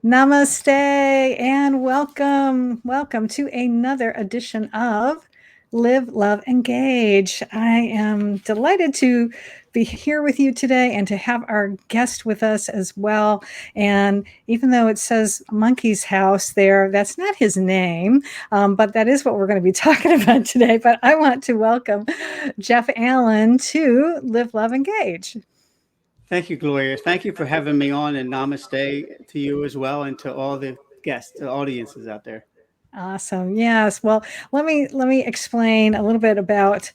Namaste and welcome. Welcome to another edition of Live, Love, Engage. I am delighted to be here with you today and to have our guest with us as well. And even though it says Monkey's House there, that's not his name, but that is what we're going to be talking about today. But I want to welcome Jeff Allen to Live, Love, Engage. Thank you, Gloria. Thank you for having me on, and namaste to you as well, and to all the guests, the audiences out there. Awesome. Yes. Well, let me explain a little bit about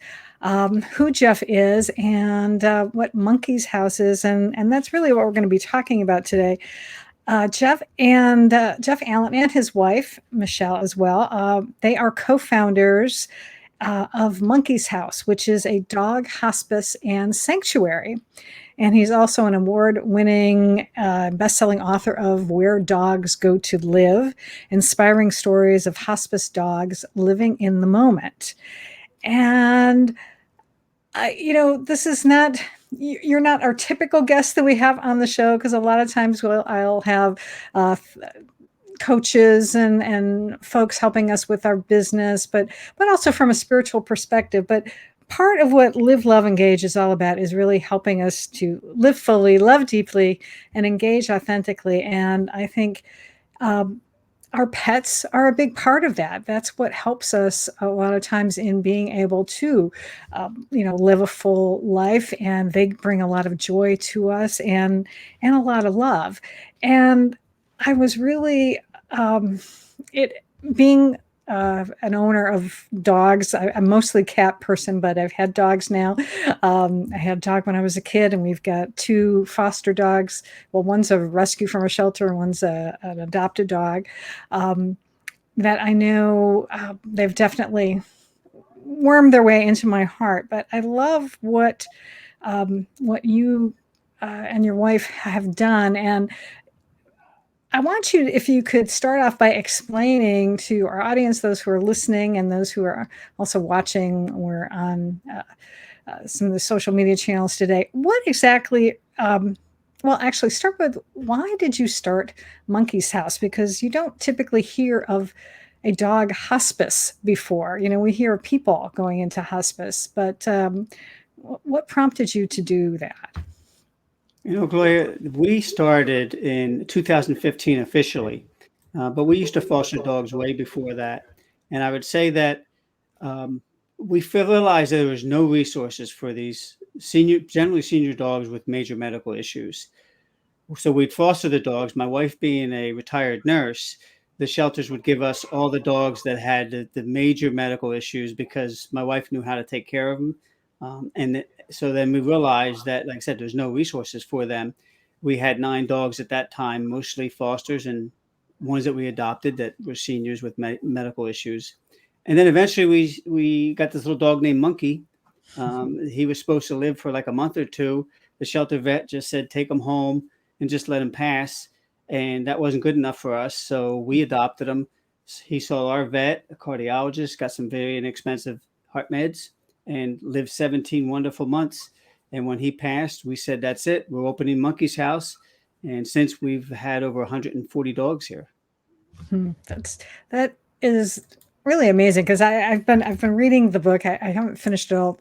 who Jeff is and what Monkey's House is, and that's really what we're going to be talking about today. Jeff Allen and his wife Michele as well. They are co-founders of Monkey's House, which is a dog hospice and sanctuary. And he's also an award-winning, best-selling author of Where Dogs Go to Live, Inspiring Stories of Hospice Dogs Living in the Moment. And, this is not, you're not our typical guest that we have on the show, because a lot of times I'll have coaches and folks helping us with our business, but also from a spiritual perspective. But part of what Live, Love, Engage is all about is really helping us to live fully, love deeply, and engage authentically. And I think our pets are a big part of that. That's what helps us a lot of times in being able to, live a full life, and they bring a lot of joy to us and a lot of love. And I was really it being an owner of dogs. I'm mostly cat person, but I've had dogs now. I had a dog when I was a kid, and we've got two foster dogs. Well, one's a rescue from a shelter, and one's an adopted dog. Um, that I know they've definitely wormed their way into my heart. But I love what you and your wife have done, and I want you, if you could start off by explaining to our audience, those who are listening and those who are also watching or on some of the social media channels today, what exactly, well, actually, start with why did you start Monkey's House? Because you don't typically hear of a dog hospice before. We hear of people going into hospice, but what prompted you to do that? Gloria, we started in 2015 officially, but we used to foster dogs way before that. And I would say that um, we realized that there was no resources for these generally senior dogs with major medical issues. So we'd foster the dogs. My wife being a retired nurse, the shelters would give us all the dogs that had the major medical issues because my wife knew how to take care of them. So then we realized that, like I said, there's no resources for them. We had 9 dogs at that time, mostly fosters and ones that we adopted that were seniors with medical issues. And then eventually we got this little dog named Monkey. He was supposed to live for like a month or two. The shelter vet just said, take him home and just let him pass. And that wasn't good enough for us. So we adopted him. He saw our vet, a cardiologist, got some very inexpensive heart meds, and lived 17 wonderful months. And when he passed, we said, that's it. We're opening Monkey's House. And since we've had over 140 dogs here. That is really amazing, because I've been reading the book. I haven't finished it all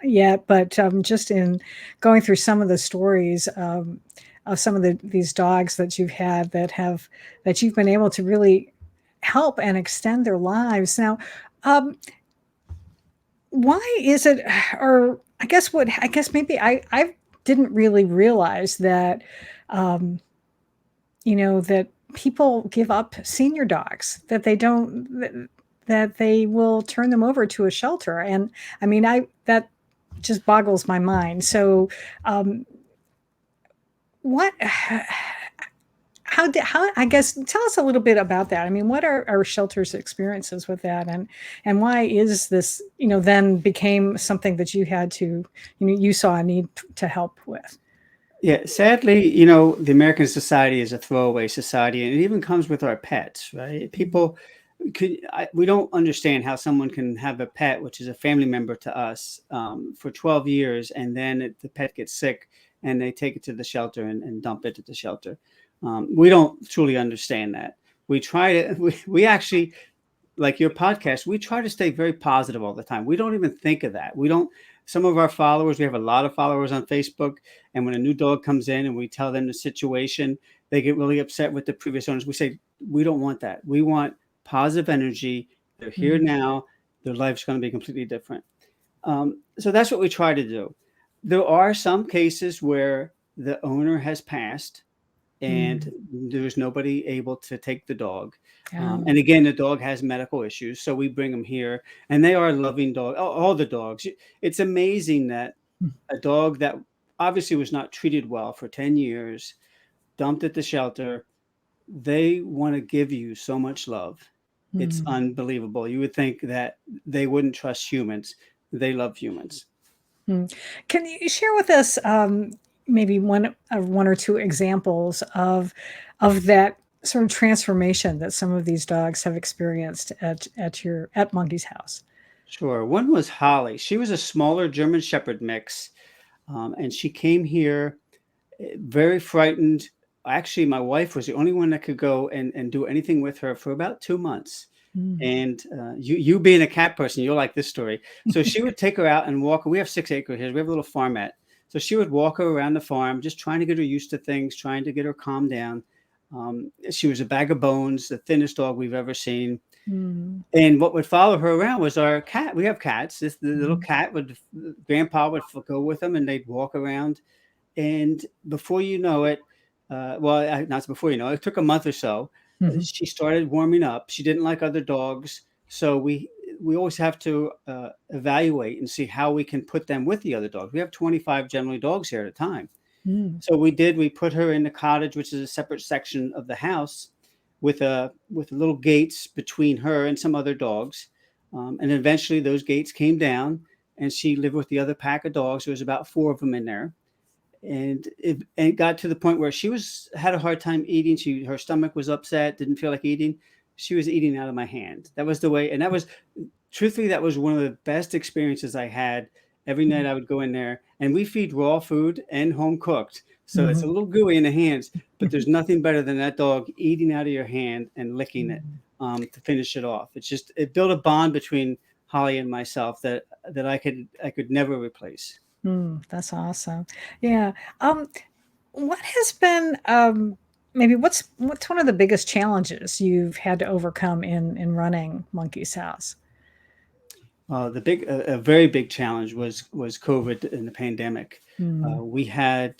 yet, but just in going through some of the stories of some of these dogs that you've had that you've been able to really help and extend their lives. Now, um, why is it, or I guess maybe I didn't really realize that, um, that people give up senior dogs, that they don't, that they will turn them over to a shelter. And I mean, that just boggles my mind. So, um, what, how, I guess, tell us a little bit about that. I mean, what are our shelter's experiences with that, and why is this, then became something that you had to, you saw a need to help with? Yeah, sadly, the American society is a throwaway society, and it even comes with our pets, right? We don't understand how someone can have a pet, which is a family member to us, for 12 years, and then the pet gets sick, and they take it to the shelter and dump it at the shelter. We don't truly understand that. We try to, we actually, like your podcast, we try to stay very positive all the time. We don't even think of that. We don't, some of our followers, we have a lot of followers on Facebook. And when a new dog comes in and we tell them the situation, they get really upset with the previous owners. We say, we don't want that. We want positive energy. They're here Mm, now. Their life's going to be completely different. So that's what we try to do. There are some cases where the owner has passed and mm. there's nobody able to take the dog. Oh. And again, the dog has medical issues, so we bring them here, and they are loving dogs. All the dogs. It's amazing that a dog that obviously was not treated well for 10 years, dumped at the shelter, they want to give you so much love. It's Mm. unbelievable. You would think that they wouldn't trust humans. They love humans. Mm. Can you share with us maybe one or two examples of that sort of transformation that some of these dogs have experienced at Monkey's house? Sure. One was Holly. She was a smaller German Shepherd mix, and she came here very frightened. Actually, my wife was the only one that could go and do anything with her for about 2 months. Mm. And you being a cat person, you'll like this story. So she would take her out and walk. We have 6 acres here. We have a little farmette. So she would walk her around the farm, just trying to get her used to things, trying to get her calmed down. She was a bag of bones, the thinnest dog we've ever seen. Mm. And what would follow her around was our cat. We have cats. The little Mhm. cat would, grandpa would go with them and they'd walk around. And before you know it, not before you know it, it took a month or so. Mhm. She started warming up. She didn't like other dogs, so we always have to evaluate and see how we can put them with the other dogs. We have 25 generally dogs here at a time. Mm. So we did. We put her in the cottage, which is a separate section of the house, with little gates between her and some other dogs. And eventually, those gates came down, and she lived with the other pack of dogs. There was about 4 of them in there, and it got to the point where she had a hard time eating. Her stomach was upset, didn't feel like eating. She was eating out of my hand. That was the way, and that was truthfully that was one of the best experiences I had. Every night Mm. I would go in there, and we feed raw food and home cooked, so it's a Mhm. little gooey in the hands. But there's nothing better than that dog eating out of your hand and licking it Mm. to finish it off. It built a bond between Holly and myself that I could never replace. Mm. That's awesome. Yeah. Um, what has been maybe what's one of the biggest challenges you've had to overcome in running Monkey's House? A very big challenge was COVID and the pandemic. Mm. We had,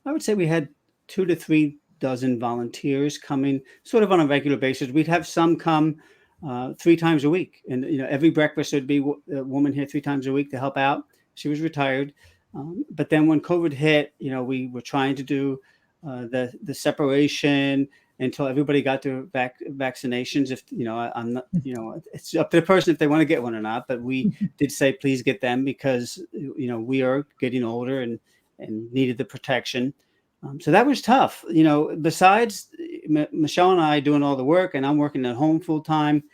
I would say, we had 2 to 3 dozen volunteers coming sort of on a regular basis. We'd have some come 3 times a week, and every breakfast there'd be a woman here 3 times a week to help out. She was retired, but then when COVID hit, we were trying to do the separation until everybody got their vaccinations. If I'm not, it's up to the person if they want to get one or not. But we did say, please get them because we are getting older and needed the protection. So that was tough. Besides Michele and I doing all the work, and I'm working at home full time,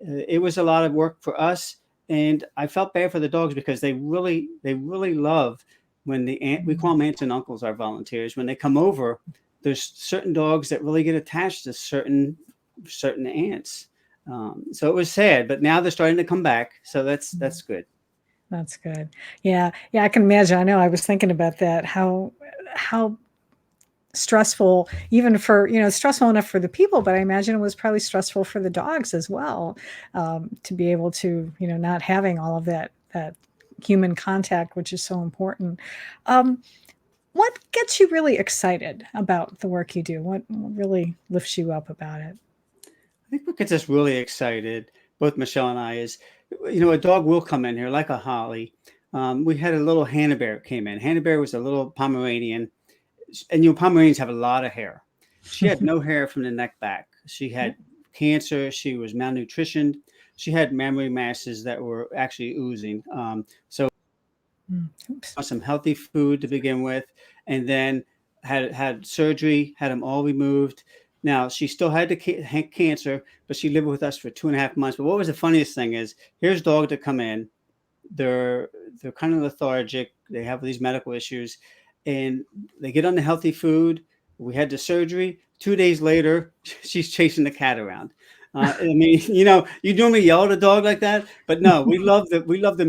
it was a lot of work for us. And I felt bad for the dogs because they really love when we call them aunts and uncles, our volunteers. When they come over, there's certain dogs that really get attached to certain aunts. So it was sad, but now they're starting to come back. So that's good. That's good. Yeah, yeah, I can imagine. I know I was thinking about that, how stressful, even for stressful enough for the people, but I imagine it was probably stressful for the dogs as well, to be able to, not having all of that human contact, which is so important. Um, what gets you really excited about the work you do? What really lifts you up about it? I think what gets us really excited, both Michele and I, is a dog will come in here like a Holly. We had a little Hannah Bear came in. Hannah Bear was a little Pomeranian, and Pomeranians have a lot of hair. She had no hair from the neck back. She had cancer. She was malnutritioned. She had mammary masses that were actually oozing. So Mm, oops. some healthy food to begin with, and then had surgery, had them all removed. Now she still had the cancer, but she lived with us for 2.5 months. But what was the funniest thing is, here's dogs that come in, they're kind of lethargic, they have these medical issues, and they get on the healthy food. We had the surgery. 2 days later, she's chasing the cat around. I mean, you normally yell at a dog like that, but no, we love the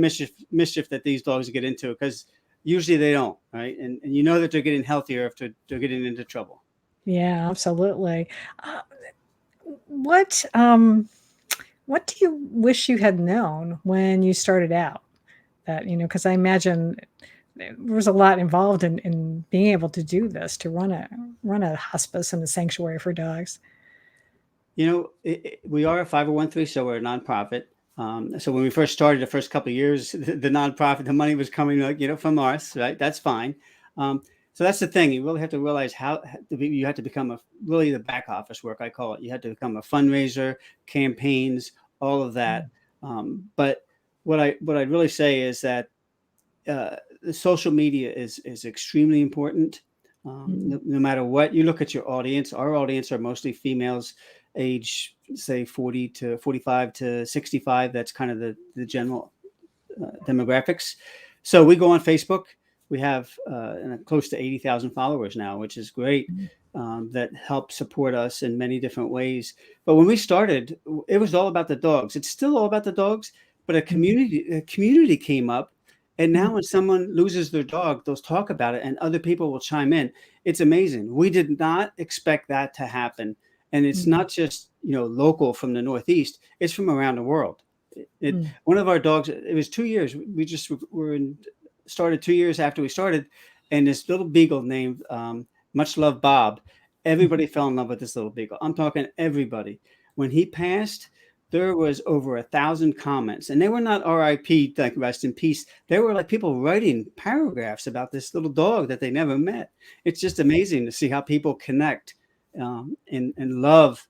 mischief that these dogs get into, because usually they don't, right? And you know that they're getting healthier after they're getting into trouble. Yeah, absolutely. Uh, what do you wish you had known when you started out? That, because I imagine there was a lot involved in being able to do this, to run a hospice and a sanctuary for dogs. We are a 501(c), so we're a nonprofit. So when we first started, the first couple of years, the nonprofit, the money was coming, from us, right? That's fine. So that's the thing. You really have to realize how you have to become really the back office work, I call it. You have to become a fundraiser, campaigns, all of that. Mm, But what I really say is that the social media is extremely important. mm, No matter what you look at your audience, our audience are mostly females, age say 40 to 45 to 65. That's kind of the general demographics. So we go on Facebook. We have close to 80,000 followers now, which is great. mm, That help support us in many different ways. But when we started, it was all about the dogs. It's still all about the dogs, but mm, a community came up. And mm, now when someone loses their dog, they'll talk about it and other people will chime in. It's amazing. We did not expect that to happen. And it's mm, not just, local from the Northeast, it's from around the world. mm, One of our dogs, it was 2 years. We just started 2 years after we started, and this little beagle named Much Love Bob. mhm, Everybody fell in love with this little beagle. I'm talking everybody. When he passed, there was over 1,000 comments, and they were not R.I.P. like rest in peace. They were like people writing paragraphs about this little dog that they never met. It's just amazing to see how people connect and love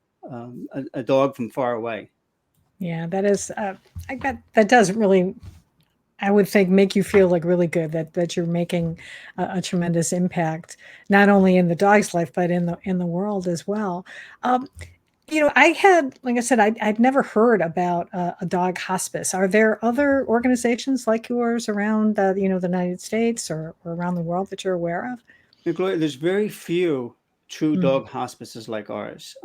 a dog from far away. yeah, that is, that does really, I would think, make you feel like really good that you're making a tremendous impact, not only in the dog's life but in the world as well. Um, I had, like I said, I'd never heard about a dog hospice. Are there other organizations like yours around the United States or around the world that you're aware of? And Gloria, there's very few true Mm, dog hospices like ours.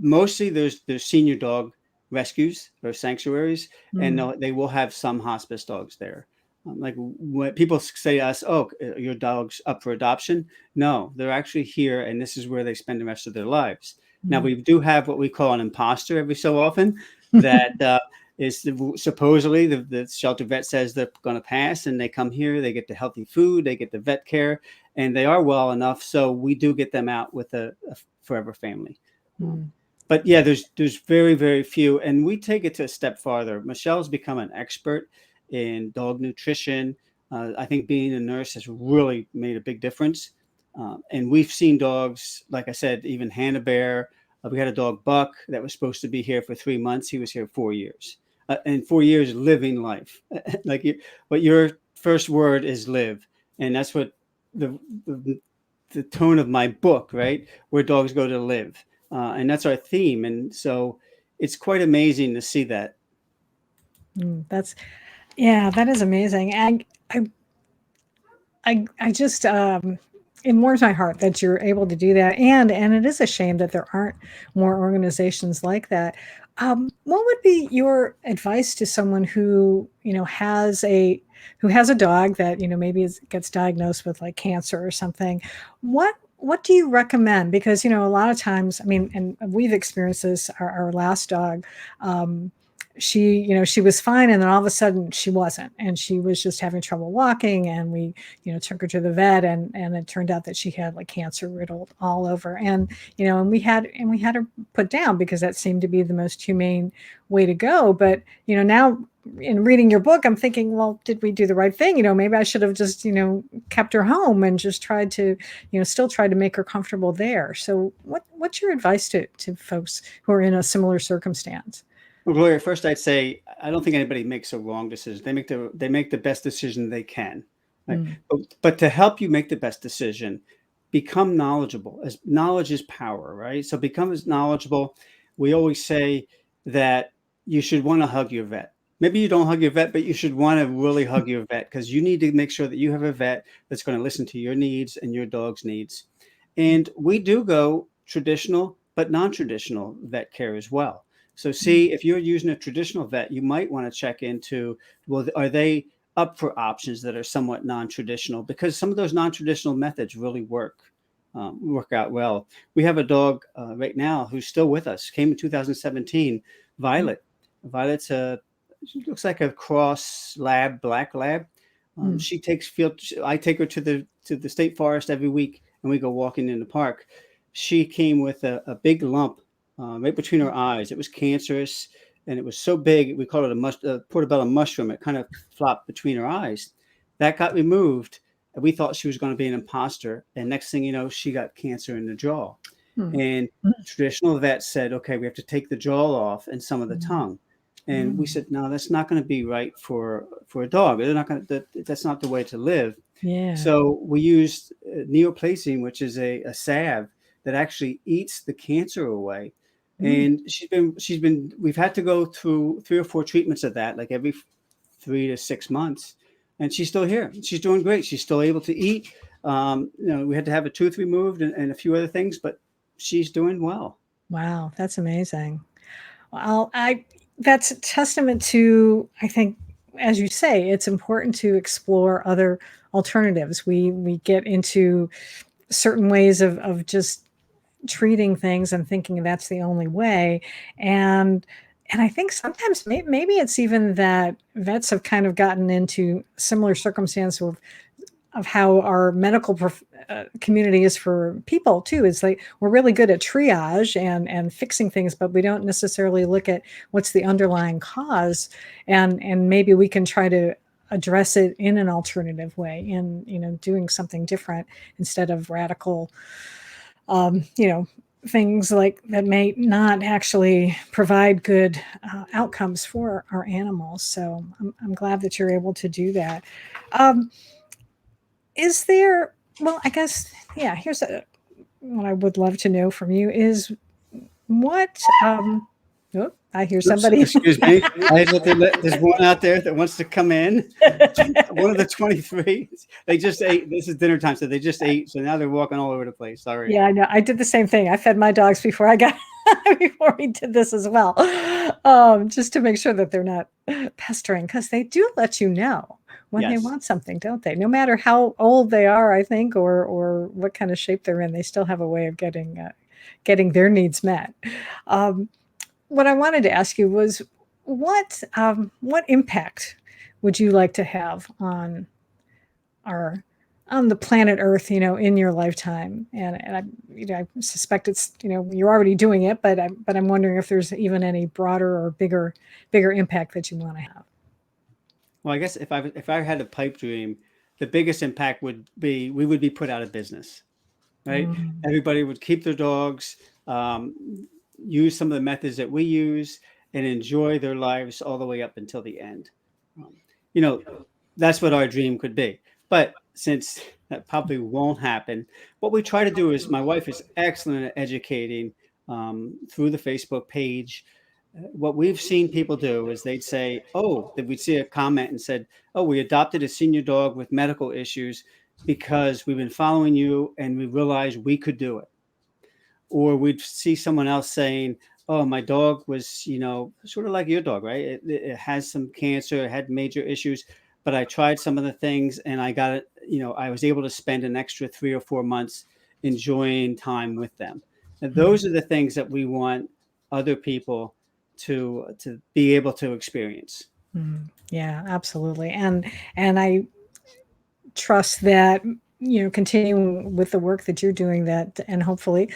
Mostly there's senior dog rescues or sanctuaries, and mm, they will have some hospice dogs there. Like when people say to us, "Oh, your dog's up for adoption," no, they're actually here, and this is where they spend the rest of their lives. Now mm. we do have what we call an imposter every so often that is supposedly the shelter vet says they're going to pass, and they come here, they get the healthy food, they get the vet care, and they are well enough, so we do get them out with a forever family. Um, Mm, but yeah, there's very very few, and we take it to a step farther. Michelle's become an expert in dog nutrition. I think being a nurse has really made a big difference. And we've seen dogs, like I said, even Hannah Bear. We had a dog Buck that was supposed to be here for 3 months. He was here 4 years, and 4 years living life. like but your first word is live, and that's what the, the the tone of my book, right? Where dogs go to live, and that's our theme. And so it's quite amazing to see that. that's yeah, that is amazing. I I just it warms my heart that you're able to do that, and it is a shame that there aren't more organizations like that. What would be your advice to someone who has a dog that maybe gets diagnosed with like cancer or something? What do you recommend? Because a lot of times, I mean, and we've experienced this. Our last dog. She was fine, and then all of a sudden she wasn't, and she was just having trouble walking, and we took her to the vet, and it turned out that she had like cancer riddled all over, and we had her put down because that seemed to be the most humane way to go. But now in reading your book, I'm thinking, well, did we do the right thing? Maybe I should have just kept her home and just tried to still try to make her comfortable there. So what's your advice to folks who are in a similar circumstance? Well, Gloria, first I'd say I don't think anybody makes a wrong decision. They make the best decision they can, right? Mm, But to help you make the best decision, become knowledgeable. As knowledge is power, right? So become as knowledgeable. We always say that you should want to hug your vet. maybe you don't hug your vet, but you should want to really hug your vet, because you need to make sure that you have a vet that's going to listen to your needs and your dog's needs. And we do go traditional, but non-traditional vet care as well. So see, if you're using a traditional vet, you might want to check into, well, are they up for options that are somewhat non-traditional? Because some of those non-traditional methods really work out well. We have a dog right now who's still with us, came in 2017, Violet. Violet's she looks like a cross lab, black lab. Mm. She takes field. I take her to the state forest every week, and we go walking in the park. She came with a big lump right between her eyes. It was cancerous, and it was so big we call it a portobello mushroom. It kind of flopped between her eyes. That got removed, and we thought she was going to be an imposter. And next thing you know, she got cancer in the jaw. Mm. And traditional vets said, okay, we have to take the jaw off and some of the tongue. And we Mm. said, no, that's not going to be right for a dog. They're not going to. That's not the way to live. Yeah. So we used neoplacine, which is a salve that actually eats the cancer away. Mm. And we've had to go through 3 or 4 treatments of that, like every 3 to 6 months, and she's still here. She's doing great. She's still able to eat. We had to have a tooth removed and a few other things, but she's doing well. Wow, that's amazing. Well, that's a testament to, I think, as you say, it's important to explore other alternatives. We get into certain ways of just treating things and thinking that's the only way. And I think sometimes maybe it's even that vets have kind of gotten into similar circumstance of how our medical community is for people too. It's like we're really good at triage and fixing things, but we don't necessarily look at what's the underlying cause, and maybe we can try to address it in an alternative way, in doing something different instead of radical, things like that may not actually provide good outcomes for our animals. So I'm glad that you're able to do that. Um, is there, well, I guess, yeah, here's what I would love to know from you is what, oh, I hear Oops, somebody. excuse me. There's one out there that wants to come in. One of the 23. They just ate. This is dinner time, so they just ate. So now they're walking all over the place. Sorry. Yeah, I know. I did the same thing. I fed my dogs before I got before we did this as well, just to make sure that they're not pestering, because they do let you know when they Yes. want something, don't they? No matter how old they are, I think, or what kind of shape they're in, they still have a way of getting their needs met. What I wanted to ask you was what impact would you like to have on our on the planet Earth, in your lifetime? And I suspect it's, you're already doing it, but I'm wondering if there's even any broader or bigger impact that you want to have. Well, I guess if I had a pipe dream, the biggest impact would be we would be put out of business, right? Mm. Everybody would keep their dogs, use some of the methods that we use, and enjoy their lives all the way up until the end. Um, you know, that's what our dream could be. But since that probably won't happen, what we try to do is, my wife is excellent at educating through the Facebook page. What we've seen people do is they'd say, oh, that we'd see a comment and said, oh, we adopted a senior dog with medical issues because we've been following you and we realized we could do it. Or we'd see someone else saying, oh, my dog was, sort of like your dog, right? It has some cancer, it had major issues, but I tried some of the things and I got it, I was able to spend an extra 3 or 4 months enjoying time with them. And those are the things that we want other people to be able to experience. Yeah, absolutely. And I trust that, continuing with the work that you're doing, that, and hopefully,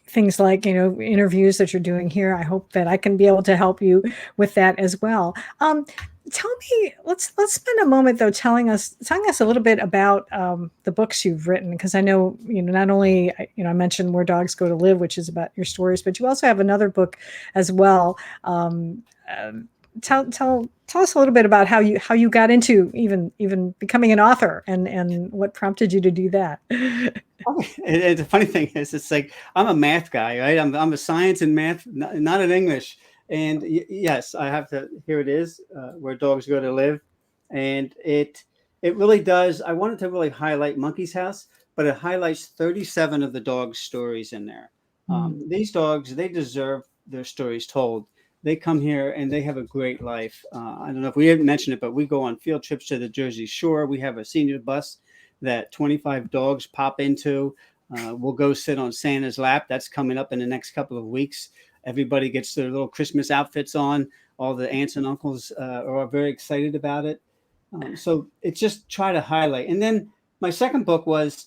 things like, interviews that you're doing here, I hope that I can be able to help you with that as well. Tell me, let's spend a moment though telling us a little bit about the books you've written, because I know, not only, I mentioned Where Dogs Go to Live, which is about your stories, but you also have another book as well. Tell us a little bit about how you got into even becoming an author, and what prompted you to do that. And the funny thing is, it's like I'm a math guy, right? I'm a science and math, not an English. And yes, I have to. Here it is, where dogs go to live, and it really does. I wanted to really highlight Monkey's House, but it highlights 37 of the dogs' stories in there. Mm, These dogs, they deserve their stories told. They come here and they have a great life. I don't know if we didn't mention it, but we go on field trips to the Jersey Shore. We have a senior bus that 25 dogs pop into. We'll go sit on Santa's lap. That's coming up in the next couple of weeks. Everybody gets their little Christmas outfits on. All the aunts and uncles are very excited about it. So it's just try to highlight. And then my second book was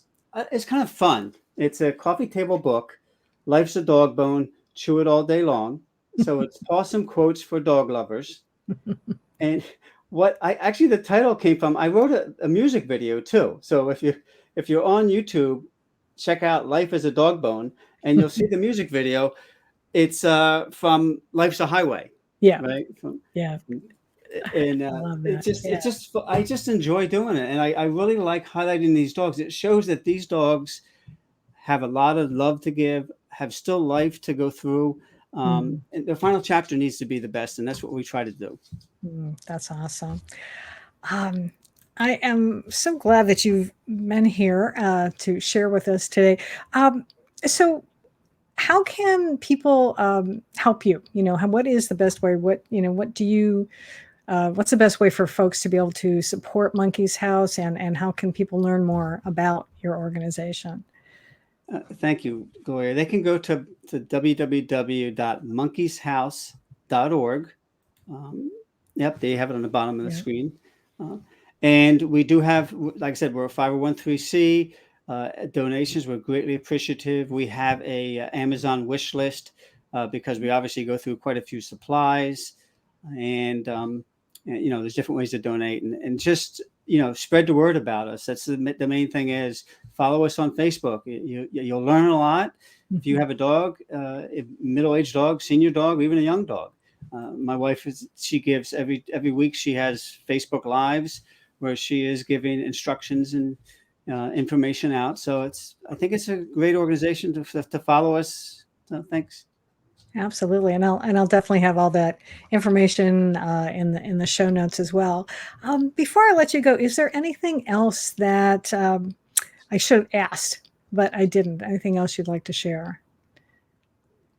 it's kind of fun. It's a coffee table book. Life's a dog bone. Chew it all day long. So it's awesome quotes for dog lovers. And what I actually the title came from, I wrote a music video too. So if you're on YouTube, check out Life is a Dog Bone, and you'll see the music video. It's from Life's a Highway, yeah, right? yeah, And I love it that. just Yeah. I just enjoy doing it, and I really like highlighting these dogs. It shows that these dogs have a lot of love to give, have still life to go through. Mhm. And the final chapter needs to be the best, and that's what we try to do. That's awesome. Um, I am so glad that you've been here to share with us today. Um, so, how can people help you? What is the best way? What do you? What's the best way for folks to be able to support Monkey's House, and how can people learn more about your organization? Thank you, Gloria. They can go to www.monkeyshouse.org. Um, yep, they have it on the bottom of the Yeah. screen. Uh, and we do have, like I said, we're a 501c. Donations, we're greatly appreciative. We have a Amazon wish list because we obviously go through quite a few supplies. And there's different ways to donate. And just, spread the word about us. That's the main thing is follow us on Facebook. You'll learn a lot. If you Mhm. have a dog, middle-aged dog, senior dog, even a young dog. My wife she gives every week. She has Facebook Lives where she is giving instructions and information out. So I think it's a great organization to follow us. So thanks. Absolutely, and I'll definitely have all that information in the show notes as well. Before I let you go, is there anything else that I should have asked, but I didn't? Anything else you'd like to share?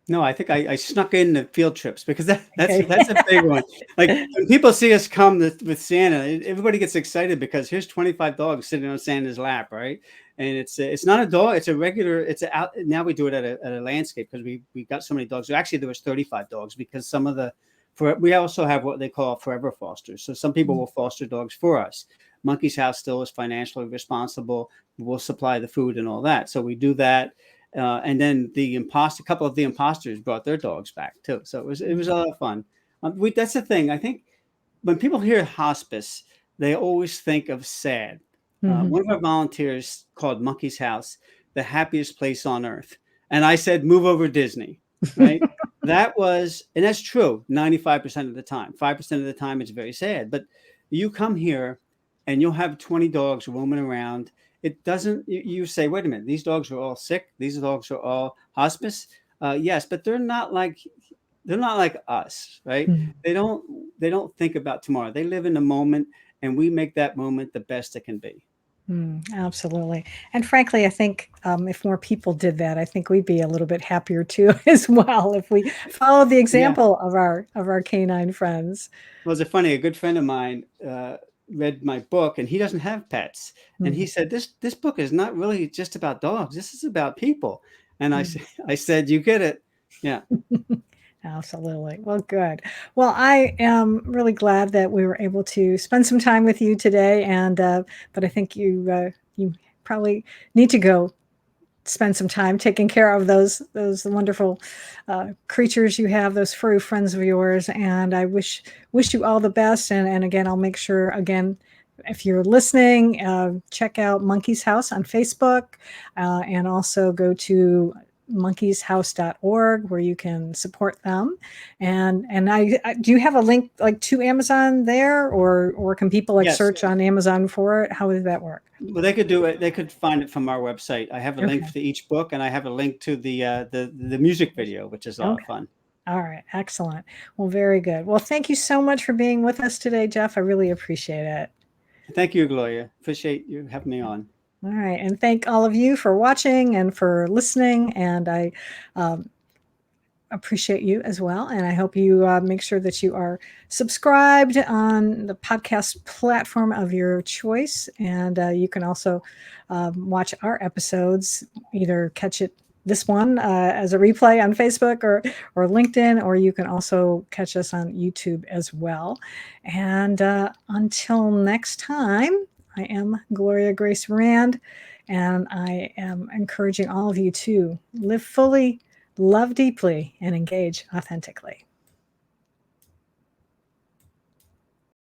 No, I think I snuck in the field trips because that's Okay. that's a big one. Like when people see us come with Santa, everybody gets excited because here's 25 dogs sitting on Santa's lap, right? And it's not a dog; it's a regular. It's a out. Now we do it at a landscape because we got so many dogs. Actually, there was 35 dogs because some of we also have what they call forever fosters. So some people will foster dogs for us. Monkey's House still is financially responsible. We'll supply the food and all that. So we do that. And then a couple of the imposters brought their dogs back too. So it was a lot of fun. That's the thing. I think when people hear hospice, they always think of sad. Mhm. One of our volunteers called Monkey's House the happiest place on earth, and I said, "Move over Disney." Right? And that's true. 95% of the time. 5% of the time, it's very sad. But you come here, and you'll have 20 dogs roaming around. It doesn't. You say, "Wait a minute. These dogs are all sick. These dogs are all hospice." Yes, but they're not like us, right? Mhm. They don't think about tomorrow. They live in the moment, and we make that moment the best it can be. Absolutely. And frankly, I think if more people did that, I think we'd be a little bit happier too as well if we followed the Yeah. example of our canine friends. Well, it's funny. A good friend of mine read my book, and he doesn't have pets, and he Mhm. said, "This book is not really just about dogs. This is about people." And I Mm. said, "I said, you get it." Yeah. Absolutely. Well, good. Well, I am really glad that we were able to spend some time with you today, and but I think you probably need to go spend some time taking care of those wonderful creatures you have, those furry friends of yours. And I wish you all the best. And again, I'll make sure again. If you're listening, check out Monkey's House on Facebook and also go to monkeyshouse.org where you can support them. And I do you have a link like to Amazon there or can people like Yes. search on Amazon for it? How does that work? Well, they could do it. They could find it from our website. I have a link Okay. to each book, and I have a link to the music video, which is a lot of Okay. fun. All right. Excellent. Well, very good. Well, thank you so much for being with us today, Jeff. I really appreciate it. Thank you, Gloria. Appreciate you having me on. All right. And thank all of you for watching and for listening. And I appreciate you as well. And I hope you make sure that you are subscribed on the podcast platform of your choice. And you can also watch our episodes, either catch it this one as a replay on Facebook or LinkedIn, or you can also catch us on YouTube as well. And until next time, I am Gloria Grace Rand, and I am encouraging all of you to live fully, love deeply, and engage authentically.